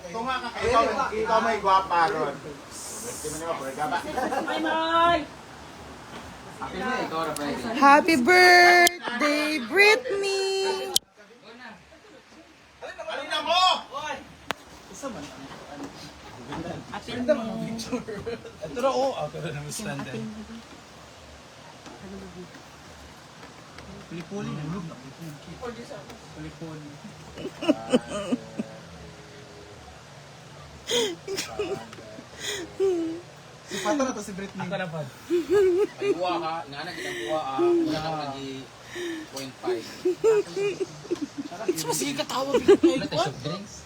Tunga ka kayo. Ikaw may gwapa ron. Happy birthday, Britney! Alin na mo? Ito na oh, ako na naman stand eh. Puli-puli na loob na. Puli-puli. Si Pato na to si Britney. Ako na pa. Ay, kuha ka. Nga na kitang kuha ah. Wala ka nag 0.5. It's mas ikatawa. Wala tayo soft drinks.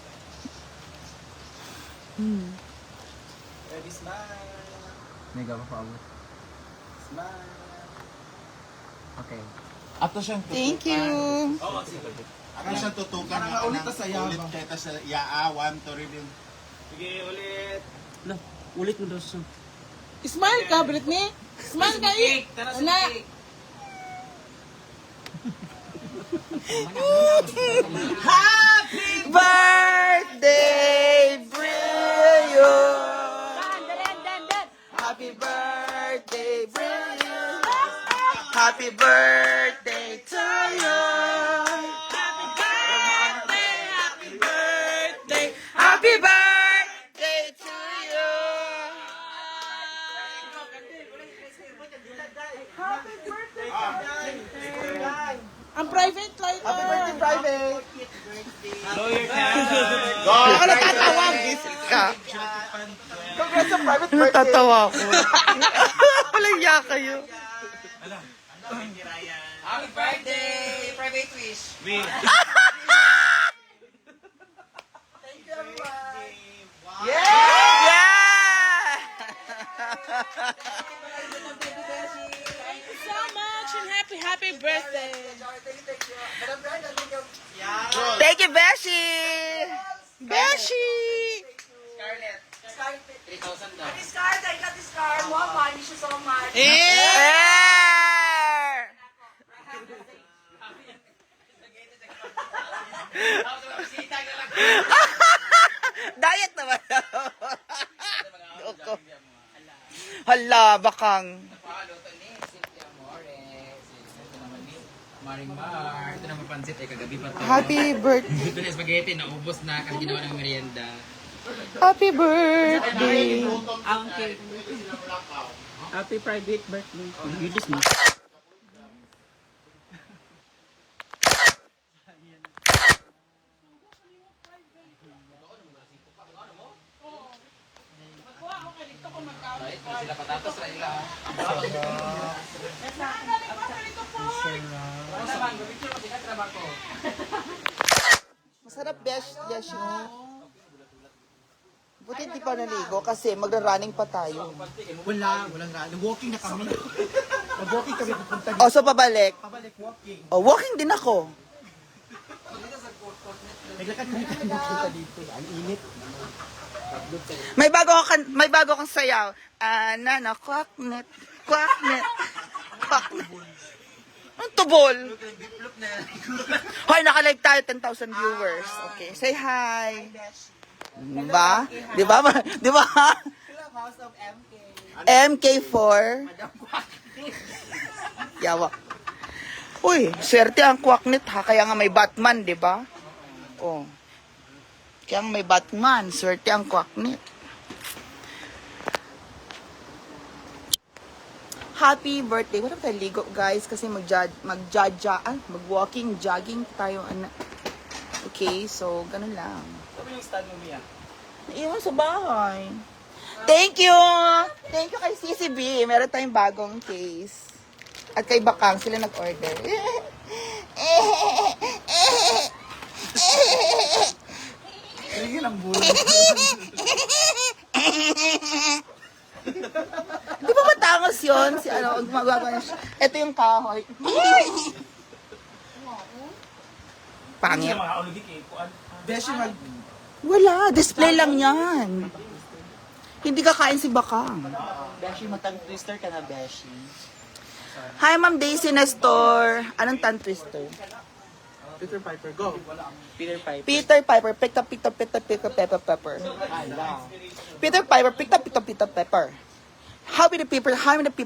Ready, smile. Mega pa paabot. Smile. Okay. Ato siyang Thank you. Ako siyang tutukan Ang nga ulit ka na sa ng yabang. ulit kaya sa yaa, 1 to review. Sige, ulit. Ulit mo daw siya. Smile ka, Britney. Smile ka, eh. Wala. Happy birthday, Brilliant! Happy birthday, Brilliant! Happy birthday to you! Happy birthday, happy birthday, happy birthday to you! Happy birthday! Ang private light. Happy birthday, private. Go! Ako natatawa, visit ka. Congrats sa private birthday. Natatawa ako. Walang iya kayo. Happy birthday! Private wish. Yeah! Thank you so much and happy birthday. Thank you, Beshi! Beshi! Scarlett. 3,000 daw. This card, I got this card. Mama, thank you so much. Yeah! Diet naman. Loko. Hala, bakang. Paluto ni Cynthia More. Ito naman ni Marimar. Ito naman pansit ay kagabi pa to. Happy birthday. Ito na spaghetti, naubos na kasi ginawa ng merienda. Happy birthday. Happy private birthday. Yudis mo. Right? Kung sila patatas na ila. Ano naman, gabit mo sila trabaho. Masarap, Beshi. Buti di pa naligo kasi magra-running pa tayo. Walang rally. Walking na kami. Nag-walking kami pupunta dito. O, so pabalik. Pabalik walking. O, walking din ako. Naglakad kami pupunta dito. Ang init. May bago kang sayaw. Nana, kwaknet. Kwaknet. Kwaknet. Ang tubol. Hoy, naka-live tayo, 10,000 viewers. Okay, say hi. Diba? Diba? Diba? House of MK. MK4. Yawa. Uy, swerte ang kwaknet ha. Kaya nga may Batman, diba? Oh. Kaya nga may Batman. Swerte ang kwaknet. Happy birthday. Wala pa tayo ligo, guys. Kasi mag-walking, jogging tayo. Okay, so, ganun lang. Sabi yung stand mo, Mia. Iyon sa bahay. Thank you! Thank you kay CCB. Meron tayong bagong case. At kay Bakang, sila nag-order. Sige lang, bulo. Di ba matangos yun? Si ano, magagawa niya. Ito yung kahoy. Pangit. Mga ulugik eh. Beshi mag... Wala, display lang yan. Hindi kakain si Bakang. Beshi, matang twister ka na, Beshi. Hi, Ma'am Daisy Nestor. Anong tongue twister? Peter Piper, go. Peter Piper. Peter Piper picked up pepper. Peter Piper picked up pepper. How many Piper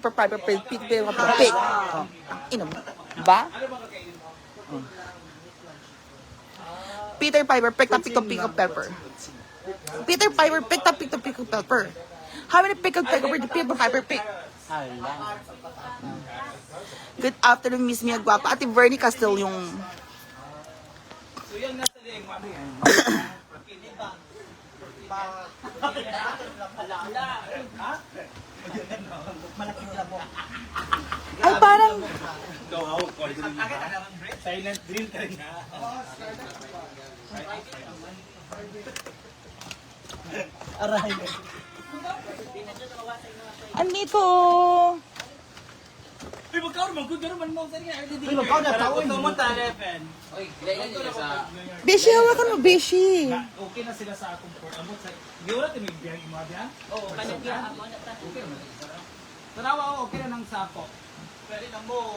Piper pick? Oh, inom. Ba? Oh. Peter Piper picked up pepper. Peter Piper picked up pepper. How many pepper did Peter Piper pick? Good afternoon, Miss Mia Guapa. Ate Bernie Castel yung... Ay, parang... Silent drill ka rin na. Aray. Andito! Uy, magkaroon man. Good gano'n man mo. Uy, magkaroon na tao. Oy, kailan nyo sa... Beshi, hawakan mo, Beshi. Okay na sila sa akong port. Amot sa... Di wala tayo may biyang mga biyan? Oo, kanagyan ako na ta. Okay naman. Tanawa ako, okay na ng sapo. Pwede na mo.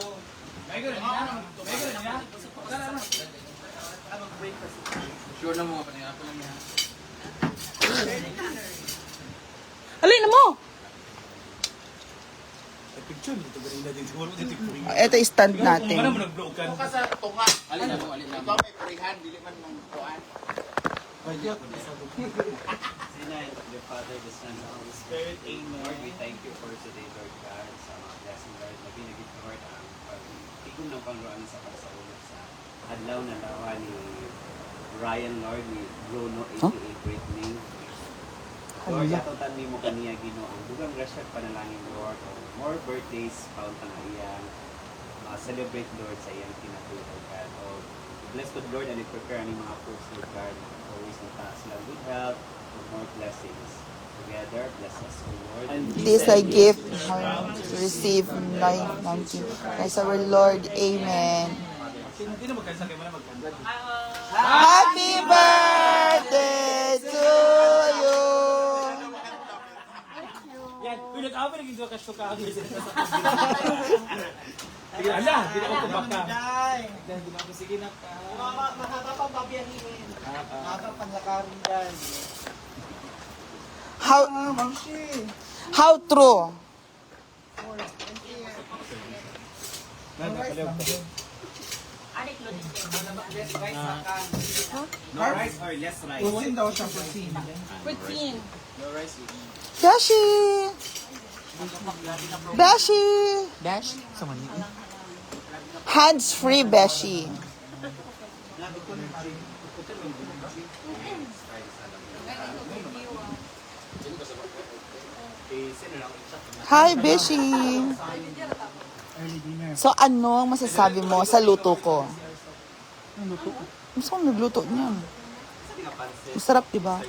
May gano'n niya. May gano'n niya. Tara na. Sure na mo, panay ako lang yan. Alin na mo! Picture nito ba rin natin? Siguro dito yung Ito yung stand natin. Ano mo nag-blow ka? Ito ka sa tunga. Alin na mo, alin na mo. Ikaw may parihan, dili man ng kuan. Pwede ako. Tonight, the Father, the Son, and the Holy Spirit. Amen. Lord, we thank you for today, Lord God, sa mga blessing, Lord, na binigit, Lord, ang pag-ikom ng Panginoon sa pagsaulog sa adlaw na lawa ni Ryan, Lord, ni Bruno, a.k.a. Britney. Lord, atotan mo kaniya, Ginoo, ang dugang grasya at panalangin, Lord, more birthdays, paunta na iyang celebrate, Lord, sa iyang kinatulog, Lord God. Bless the Lord, and prepare ang mga foods, Lord God, always mataas lang good health, and more blessings. Together, bless us, O Lord. This I give to receive life 19. Christ our Lord. Amen. Hindi na magkasakay mo na magkanda. Happy birthday to you! Yan, kung nag-awin, naging doon kaso ka. Sige, ala, hindi na ako kubaka. Hindi na ako, sige na ka. Mahaba pang babiyahin. Mahaba pang lakarin dyan. How true? No rice or less rice? Usin daw siya protein. Routine. Beshi! Beshi! Dash? Sa mani. Hands-free, Beshi. Hi, Beshi! So, ano ang masasabi mo sa luto ko? Gusto kong nagluto niya. Masarap, diba?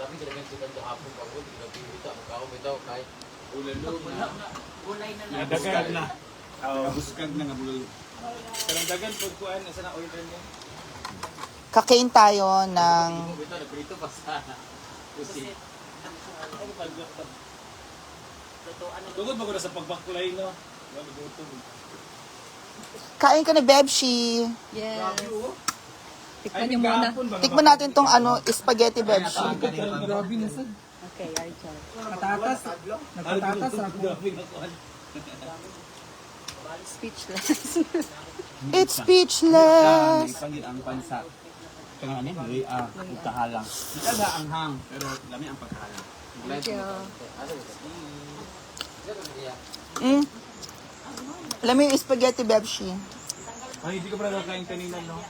Grabe ka naman siya sa hapon pa ko, hindi na pinita, magkakaw bitaw kahit ulalo na. Dagan na. Buskag na nga bulol. Karang dagan po kuan, nasa na order niya? Kakain tayo ng... Bitaw, nagprito pa sa kusi. Tugod mo ko na sa pagbakulay, no? Kain ka ni Bebshi. Yes. Tikman niyo muna. Tikman natin tong spaghetti Bebshi. Grabe na sad. Okay, Archel. Patatas. Nagpatatas ako. Speechless. It's speechless. Ipangit ang pansa. Kaya ano, utahalang. Ika ga ang hang, pero lami ang pagkahalang. Thank you. Alam mo yung spaghetti Bebshi? Ay, hindi ko pala nakain kanina, no?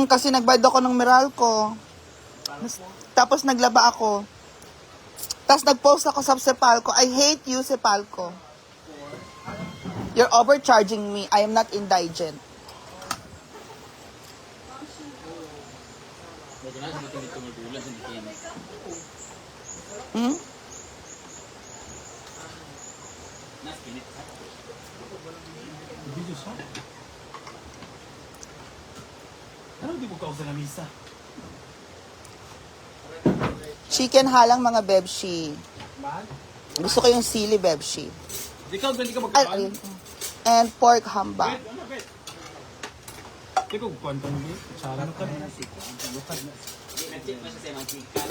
Kasi nagbayad ako ng Meralco. Tapos naglaba ako. Tapos nag-post ako sa Sepalco. I hate you, Sepalco. You're overcharging me. I am not indigent. Medyo na, hindi ko tumutulas, hindi ko yan. Hmm? Video siya. Ano di mo ka sa lamisa? Chicken halang mga Bebshi. Man? Gusto ko yung sili Bebshi. Di ka, hindi ka Ay, magkakaan. ayun. and pork hamba. Ikaw, kwantong mo. Sarap ka. Nag-check mo siya sa mga chicken.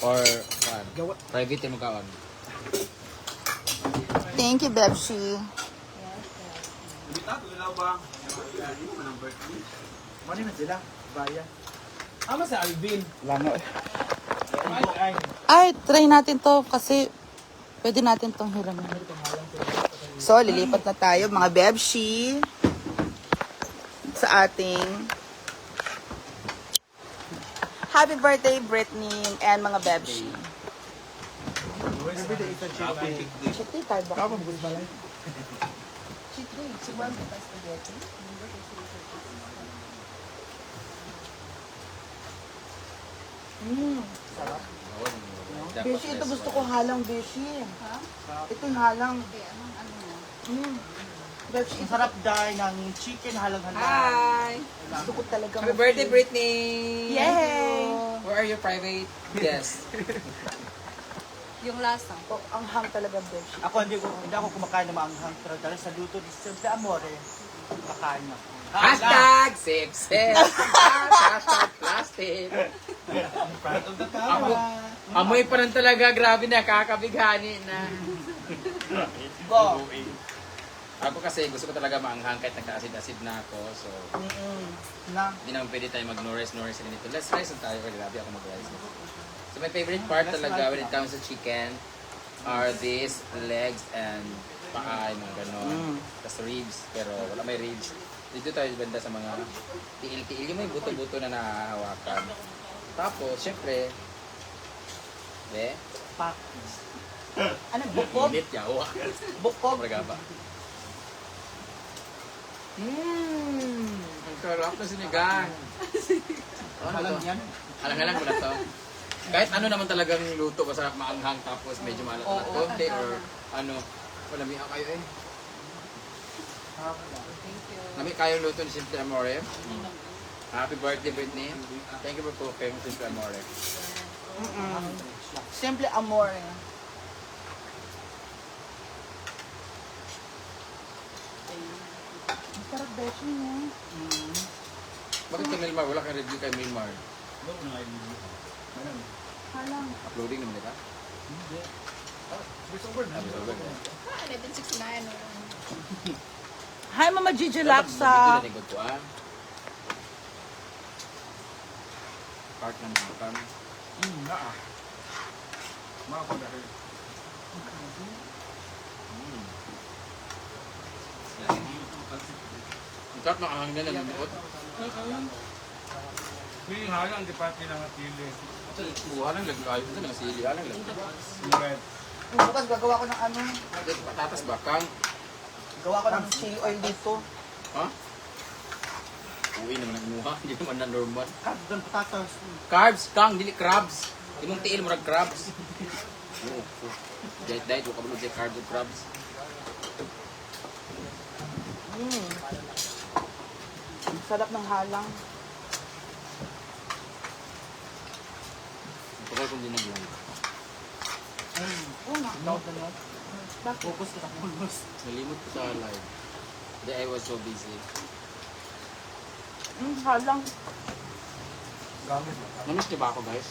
Or, private mo kaon. Thank you, Bebshi. Mani na sila. Bayan. Ama sa Alvin. Lango. Ay, try natin to kasi pwede natin tong hiramin. So, lilipat na tayo mga Bebshi sa ating happy birthday, Britney and mga Bebshi. Cheat day tayo ba? Cheat day. Sigwan ka pa spaghetti. Beshi, ito gusto ko halang, Beshi. Ito yung halang. Beshi, Ang sarap dahil ng chicken halang-halang. Hi! gusto ko talaga. Happy birthday, Britney! Yay! Where are your private guests? Yung lasa. Oh, ang hang talaga, Beshi. Ako hindi ako kumakain ng maanghang pero dahil sa luto ni Siyempre Amore, kumakain ako. Hashtag sip. Hashtag plastic. Amoy pa rin talaga. Grabe na. Kakabighani na. Go! Ako kasi gusto ko talaga maanghang kahit nagka-acid-acid na ako. So, Na. hindi naman pwede tayo mag-Norris ganito. Let's rice na tayo. Grabe ako mag-rice. So, my favorite part talaga when it comes to chicken are these legs and paa, mga ganon. Tapos ribs. Pero wala may ribs. Dito tayo banda sa mga tiil-tiil. Yung may buto-buto na nahahawakan. Tapos, syempre, Pak. Ano, bukog? init yawa. Bukog? Maragaba. Ang sarap na sinigang. Ano to? Yan. Alang-alang ko na to. Kahit ano naman talagang luto, masarap maanghang tapos medyo maalat-alat konti or ano. Malami kayo eh. Nami kayong luto ni Simple Amore. Happy birthday, Britney. Thank you for cooking, Simple Amore. Simple amor. Ang sarap, Beshi, no? Bakit kay Milmar? Wala kang review kay Milmar. Halang. Uploading naman ito? Hi, Mama Gigi Dito Laksa. na nigod ko ah. Part ng mga kami. Ang sarap ng ahang nila ng buot. May halang, di pati ng atili. Buha lang lagay. Ito lang sili. Halang lagay. Bukas gagawa ko ng ano. Patatas bakang. Gawa ko ng chili oil dito. Ha? Uwi naman ang muha. Hindi naman na normal. Doon patatas. Carbs, kang, dili crabs. Imong tiil mo ng crabs. Diet, huwag ka mo carbs and crabs. Ang sarap ng halang. Ang tagal kong dinaglan. Focus ka focus. Nalimot ko sa live. Hindi, I was so busy. Halang. Namiss niyo ba ako, guys?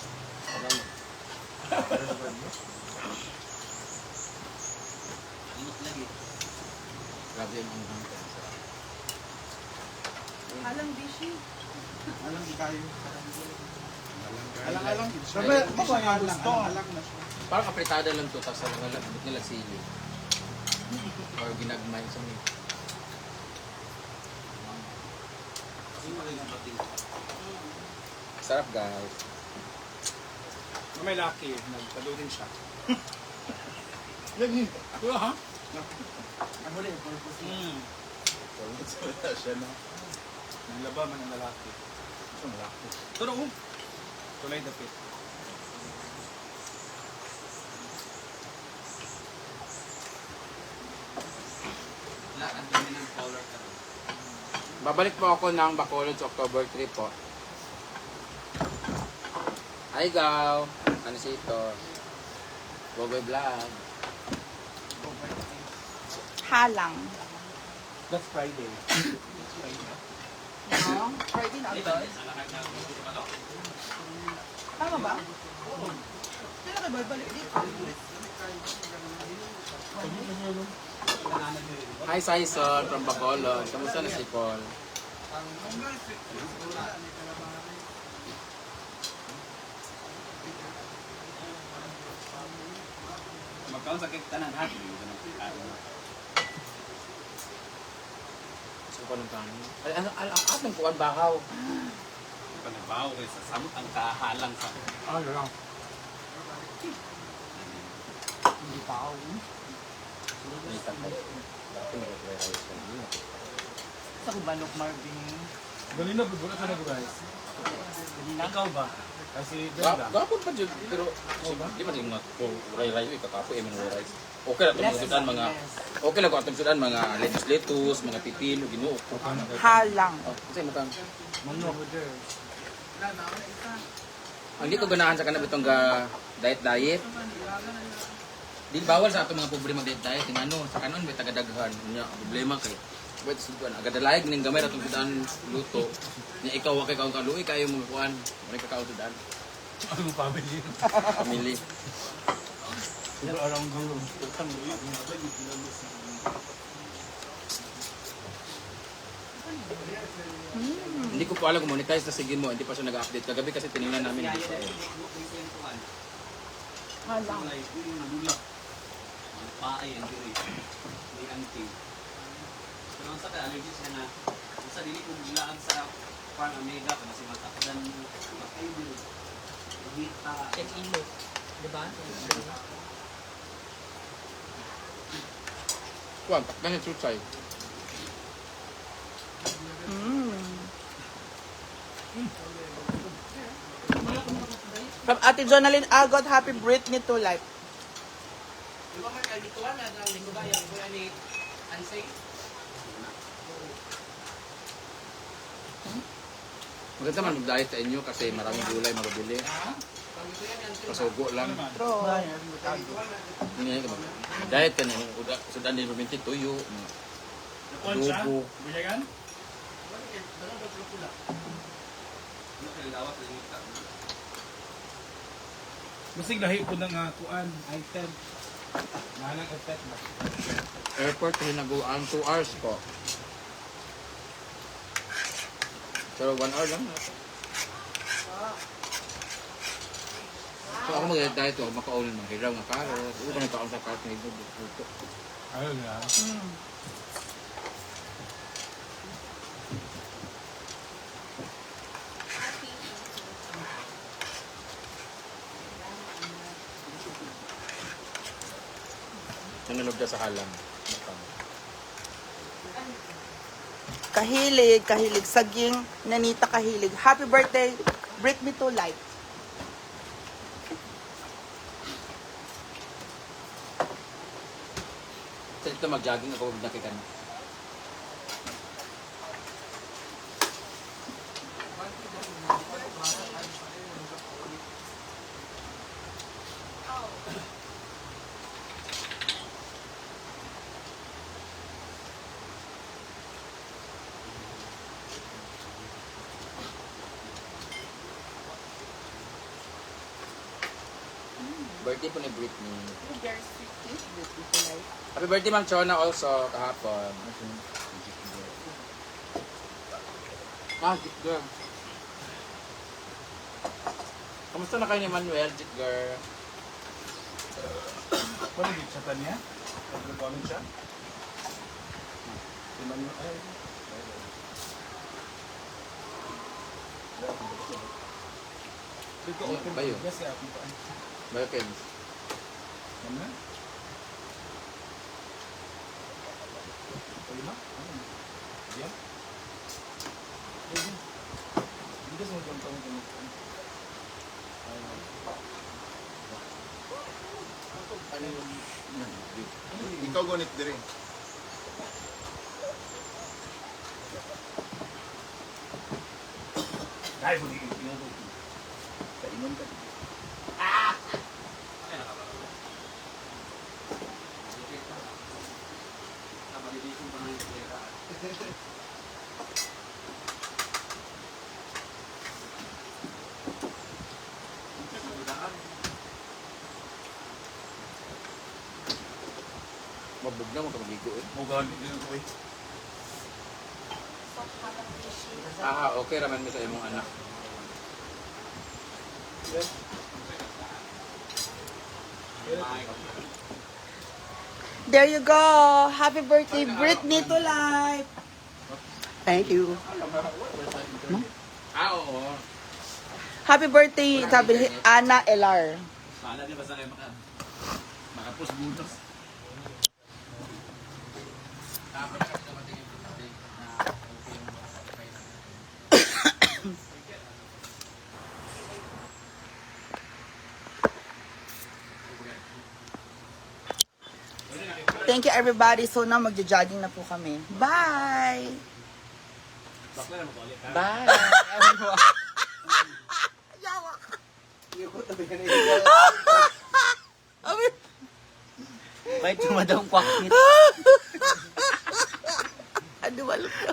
Grabe yung anghang ko. Halang, Beshi. Alam, di kayo. Alang-alang. Sabi, ako nga gusto. Alam na siya. Parang apritada lang to, tapos alang alam, abot nila sili. Or ginagmay sa mga. Sarap, guys. May lucky, nagpalo din siya. Wala, ha? Ano rin, purpose. Wala siya, no? Naglaba man ang lalaki. Ito malaki. Pero tulay dapit. Babalik po ako ng Bacolod sa October 3 po. Hi, Gaw! Ano si ito? Boboy Vlog. halang. That's Friday. No? Friday na. Tama ba? Kailan kayo balik dito? Hi, Saison from Bacolod. Kamusta na si Paul? Magkaon sa kik tanan ha. Gusto ko ng kanin. Atong kuwan bakaw. Panabaw kay sa samot ang kahalang sa Ano lang. Hindi pa ako. May tatay. Dati nag-try rice ko. Hindi na. Sa kong manok Marvin. Ganina, bubulat ka na guys. Ikaw ba? Kasi ganda. Gapon pa dyan. Pero, di ba yung mga ray-ray, kakapo, yung mga rice. Okay lang itong sudan mga, okay lang itong sudan mga lettuce, mga pipino, ginoo. Halang. Kasi mo kang, Manok. ang di ko ganahan sa kanab itong diet. Di bawal sa atong mga pobre mag-diet. Yung ano, sa kanon may tagadaghan. Nya problema kay wait, sudan. Agadalayag ning gamay ratong sudan luto. Nya ikaw wa kay kaon kaluoy kayo mo kuan. May kakao sudan. Ano family? Family. Pero around gulo. Hindi ko pa alam kung monetize na sige mo. Hindi pa siya nag-update. Kagabi kasi tinignan namin. Hindi pa eh. Halang. paay ang diri. May anting. Pero ang sa kay allergies ka na sa dili ko biglaan sa farm omega kasi matakdan makay diri. Hita. Check ilo. Diba? Kuwan, takdan yung chuchay. From Ate Jonalyn Agot, happy birthday to life. Di ba may kalituan na ng linggubayan ko yan ni Ansay? Maganda man mag-diet sa inyo kasi maraming gulay mabibili. Pasugo lang. True. Hindi ka diet ka na. Sudan din paminti, tuyo. Adobo. Buyagan? Basig lahi po ng kuan, item. Mahalang effect ba? Airport hinaguan 2 hours po. Pero 1 hour lang. So ako mag-diet ko, makaunin ng hilaw ng carrot. Ulo na taon sa carrot na ito. Ayun nga. Nanulog ka sa halang. Kahilig, kahilig. Saging, Nanita Kahilig. Happy birthday, break me to life. Sa ito mag-jogging ako, huwag nakikan. Birthday po ni Britney. Happy birthday Ma'am Chona also kahapon. Jitger. Kamusta na kayo ni Manuel, Jitger? Ano yung chatan niya? Nag-comment siya? Si Manuel, ay. Dito open Bayo. yes, kaya ako pa. American. Ano? Lima? Ano? Diyan? Hindi kasi magkantong kami. Ikaw gunit diri. Ay, hindi ko pinagawa. Kainom ka. Mabugna mo kapagigo eh. Mugan din ko eh. Okay raman mi sa imong anak. There you go. Happy birthday, Britney to life. Thank you. Oo. Happy birthday, sabi ni Ana Elar. Pala di ba sa kayo makapos butos. Thank you everybody. So now magja-jogging na po kami. Bye! Bye. Kahit tumadang kwakit. Ano, wala ka.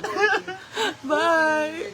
Bye!